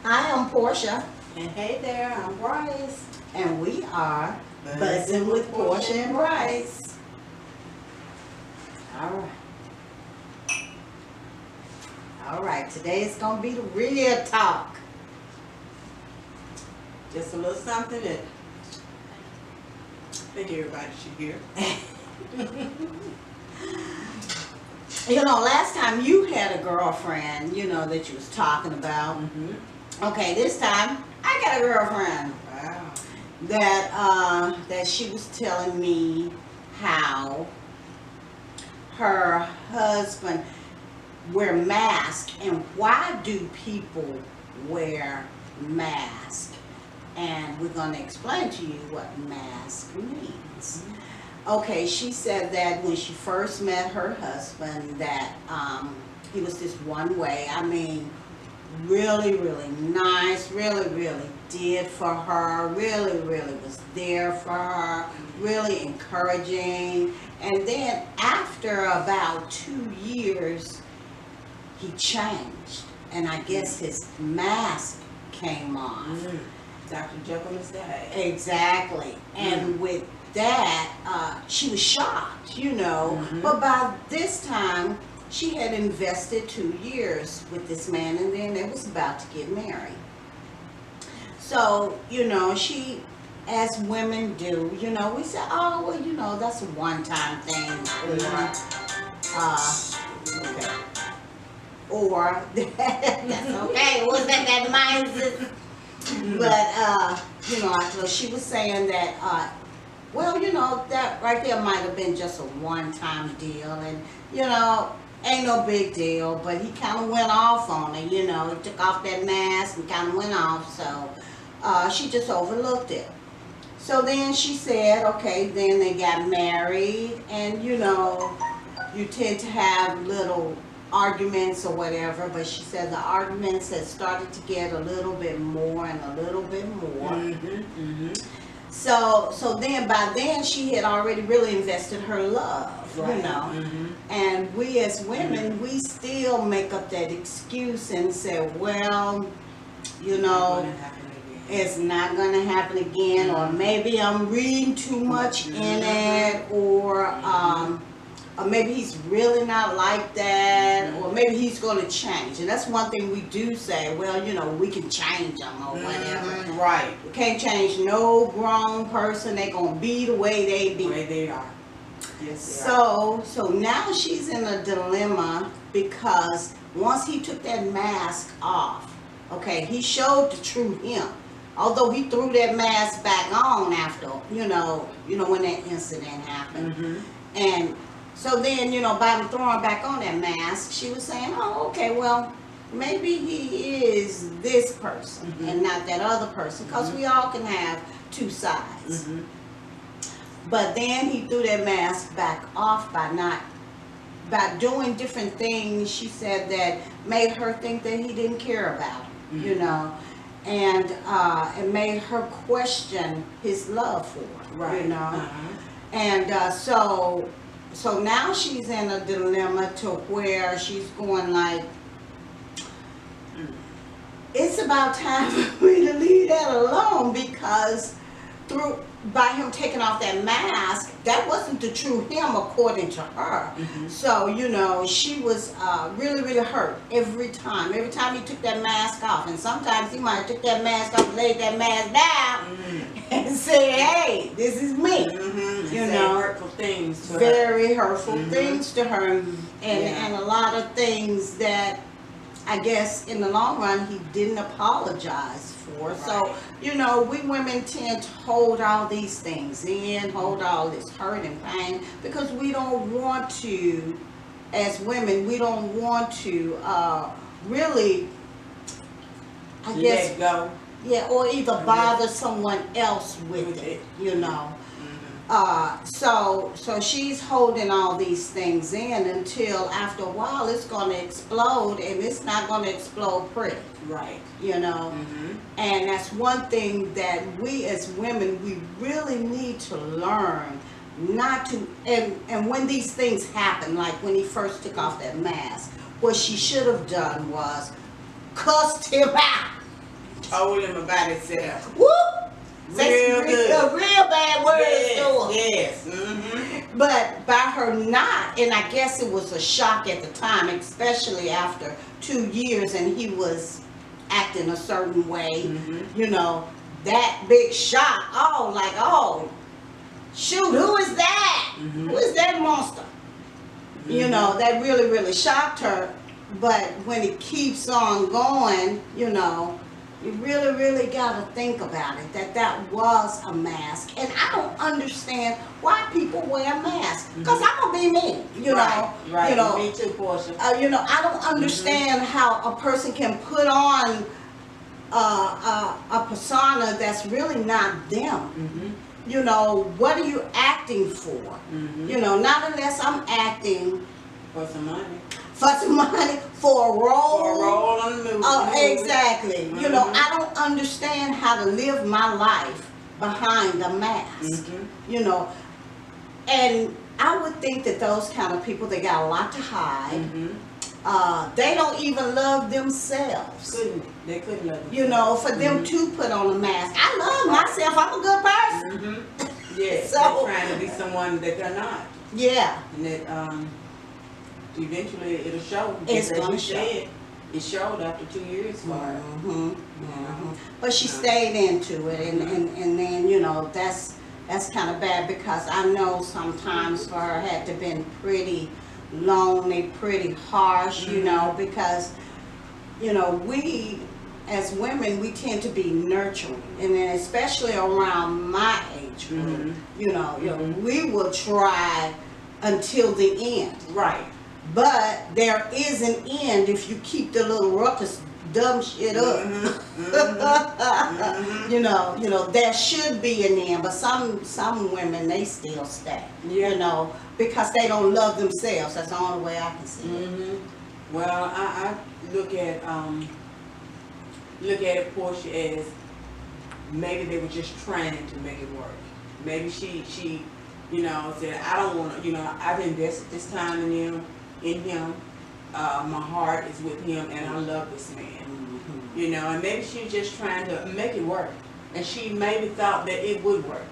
Hi, I'm Portia, And hey there, I'm Bryce. and we are Buzzing with Portia and Bryce. All right. All right, today is going to be the real talk. Just a little something that I think everybody should hear. Last time you had a girlfriend, that you was talking about. Okay, this time I got a girlfriend. Wow. That she was telling me how her husband wear masks, and why do people wear masks, and we're going to explain to you what mask means. Okay, she said that when she first met her husband that he was this one way. I mean, really nice, really did for her, really was there for her, really encouraging. And then after about 2 years, he changed, and I guess his mask came off. Dr. Jekyll and Mr. Hyde. Exactly. And with that, she was shocked, But by this time, she had invested 2 years with this man, and then they was about to get married. So, she, as women do, we say, oh, well, that's a one-time thing, or that's okay. It wasn't that mindset. But she was saying that that right there might have been just a one-time deal, and ain't no big deal. But he kind of went off on her. He took off that mask and kind of went off. So she just overlooked it. So then she said, okay, then they got married, and you tend to have little arguments or whatever, but she said the arguments had started to get a little bit more and a little bit more. So then by then she had already really invested her love, Right. And we as women, we still make up that excuse and say, well, it's not going to happen again, or maybe I'm reading too much in it, or maybe he's really not like that, or maybe he's going to change. And that's one thing we do say, well, we can change them or whatever. Right. We can't change no grown person. They're going to be the way they be. The way they are. Yes, they are. So now she's in a dilemma, because once he took that mask off, okay, he showed the true him. Although he threw that mask back on after, when that incident happened. And so then, by throwing back on that mask, she was saying, oh, okay, well, maybe he is this person and not that other person, because we all can have two sides. But then he threw that mask back off by doing different things, she said, that made her think that he didn't care about her, and it made her question his love for her, Right. And so now she's in a dilemma to where she's going like, it's about time for me to leave that alone, because by him taking off that mask, that wasn't the true him according to her. So she was really hurt every time he took that mask off. And sometimes he might took that mask off and laid that mask down and say, hey, this is me. Hurtful things to her. Very hurtful things to her, and a lot of things that I guess in the long run he didn't apologize for. Right. So we women tend to hold all these things in, hold all this hurt and pain, because we don't want to, as women, we don't want to really, I guess, let go. Yeah, or either bother someone else with it, So she's holding all these things in until after a while it's going to explode, and it's not going to explode pretty. Right. And that's one thing that we as women, we really need to learn not to, and when these things happen, like when he first took off that mask, what she should have done was cussed him out. told him about himself. Whoop! Real good. A real bad word store. Yes. Mm-hmm. But by her not, and I guess it was a shock at the time, especially after 2 years and he was acting a certain way, Mm-hmm. you know, that big shock. Oh, like, oh, shoot, who is that? Mm-hmm. Who is that monster? Mm-hmm. You know, that really, really shocked her. But when it keeps on going, you know, you really, really got to think about it, that was a mask. And I don't understand why people wear masks. Because I'm going to be me, you know. Right. You know, Me too, Portia. you know, I don't understand how a person can put on a persona that's really not them. Mm-hmm. You know, what are you acting for? Mm-hmm. You know, not unless I'm acting For some money. for some money, for a role. For a role on the movie. Oh, exactly. Mm-hmm. You know, I don't understand how to live my life behind a mask. Mm-hmm. You know, and I would think that those kind of people, they got a lot to hide. Mm-hmm. They don't even love themselves. They couldn't love themselves. You know, for them to put on a mask. I love myself. I'm a good person. Mm-hmm. Yes. So- They're trying to be someone that they're not. Yeah. And that eventually it'll show. It's Because gonna you show. said it showed after 2 years for her. But she stayed into it, and then, you know, that's kind of bad, because I know sometimes for her had to been pretty lonely, pretty harsh, you know, because, you know, we as women, we tend to be nurturing, and then especially around my age group, you know, we will try until the end. Right. But there is an end if you keep the little ruckus dumb shit up. You know, there should be an end, but some women, they still stay. Yeah. You know, because they don't love themselves. That's the only way I can see it. Well, I look at it, Portia, as maybe they were just trying to make it work. Maybe she you know, said, I don't want to, you know, I've invested this time in him. My heart is with him, and I love this man. You know, and maybe she's just trying to make it work, and she maybe thought that it would work.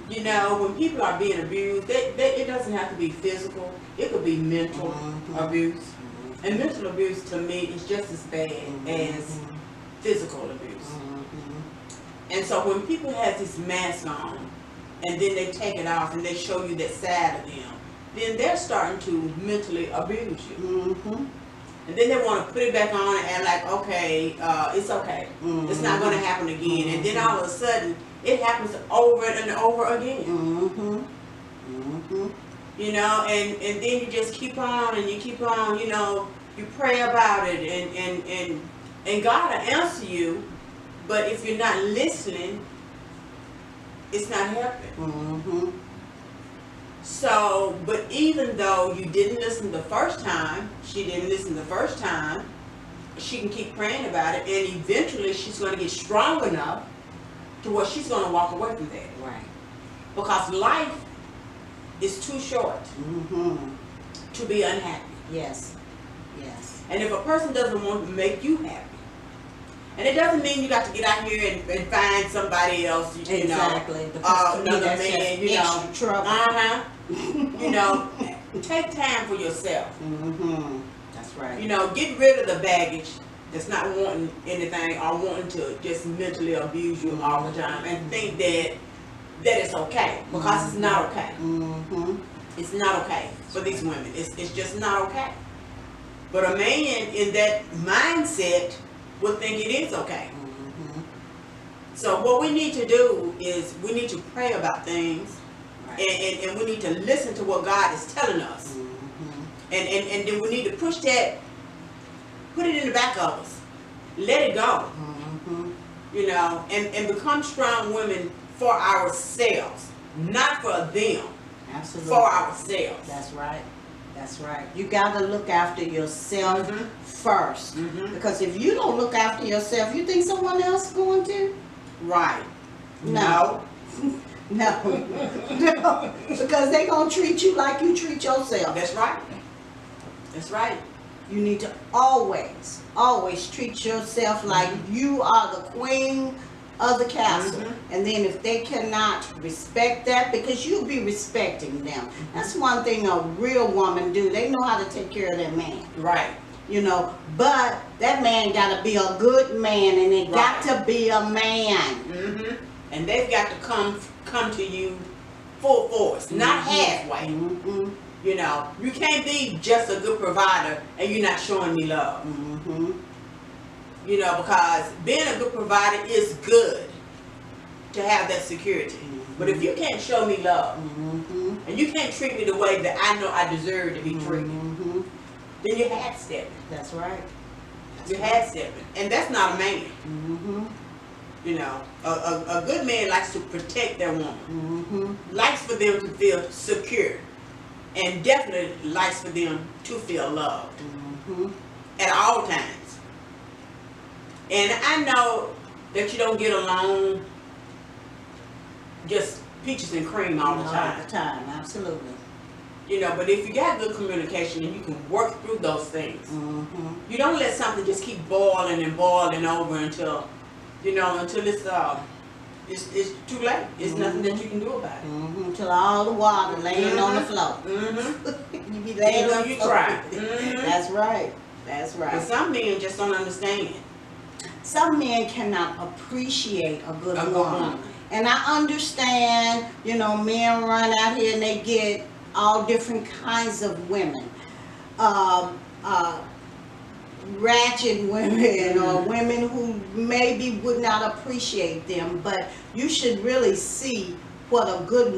You know, when people are being abused, it doesn't have to be physical. It could be mental abuse, and mental abuse to me is just as bad as physical abuse. And so when people have this mask on, and then they take it off and they show you that side of them, then they're starting to mentally abuse you. And then they want to put it back on and act like, okay, it's okay. It's not going to happen again. And then all of a sudden, it happens over and over again. You know, and then you just keep on and you keep on, you know, you pray about it, and God will answer you. But if you're not listening, it's not helping. So, but even though you didn't listen the first time, she didn't listen the first time, she can keep praying about it, and eventually she's going to get strong enough to where she's going to walk away from that. Right. Because life is too short to be unhappy. Yes. Yes. And if a person doesn't want to make you happy, and it doesn't mean you got to get out here and find somebody else, you Exactly. know, another man, you know. Extra trouble. You know, take time for yourself. That's right. You know, get rid of the baggage that's not wanting anything or wanting to just mentally abuse you all the time and think that it's okay, because it's not okay. It's not okay for these women. It's just not okay. But a man in that mindset will think it is okay. So what we need to do is we need to pray about things, and we need to listen to what God is telling us. And then we need to push that, put it in the back of us, let it go. You know, and become strong women for ourselves, not for them. Absolutely. For ourselves. That's right. That's right. You got to look after yourself first. Because if you don't look after yourself, you think someone else is going to? Right. No. No. Because they're going to treat you like you treat yourself. That's right. That's right. You need to always, always treat yourself like you are the queen of the castle. And then if they cannot respect that, because you'll be respecting them. That's one thing a real woman do. They know how to take care of their man. Right. You know, but that man got to be a good man, and it got to be a man. And they've got to come to you full force, not halfway. You know, you can't be just a good provider and you're not showing me love. You know, because being a good provider is good to have that security. But if you can't show me love, and you can't treat me the way that I know I deserve to be treated, then you're half-stepping. That's right. You're half-stepping. And that's not a man. You know, a good man likes to protect their woman. Likes for them to feel secure. And definitely likes for them to feel loved. At all times. And I know that you don't get along just peaches and cream all the time. All the time, absolutely. You know, but if you got good communication and you can work through those things, you don't let something just keep boiling and boiling over until, you know, until it's too late. It's nothing that you can do about it. Until all the water laying on the floor. You be laying on the floor. Try. That's right. That's right. But some men just don't understand. Some men cannot appreciate a good woman. And I understand, you know, men run out here and they get all different kinds of women. Ratchet women or women who maybe would not appreciate them, but you should really see what a good woman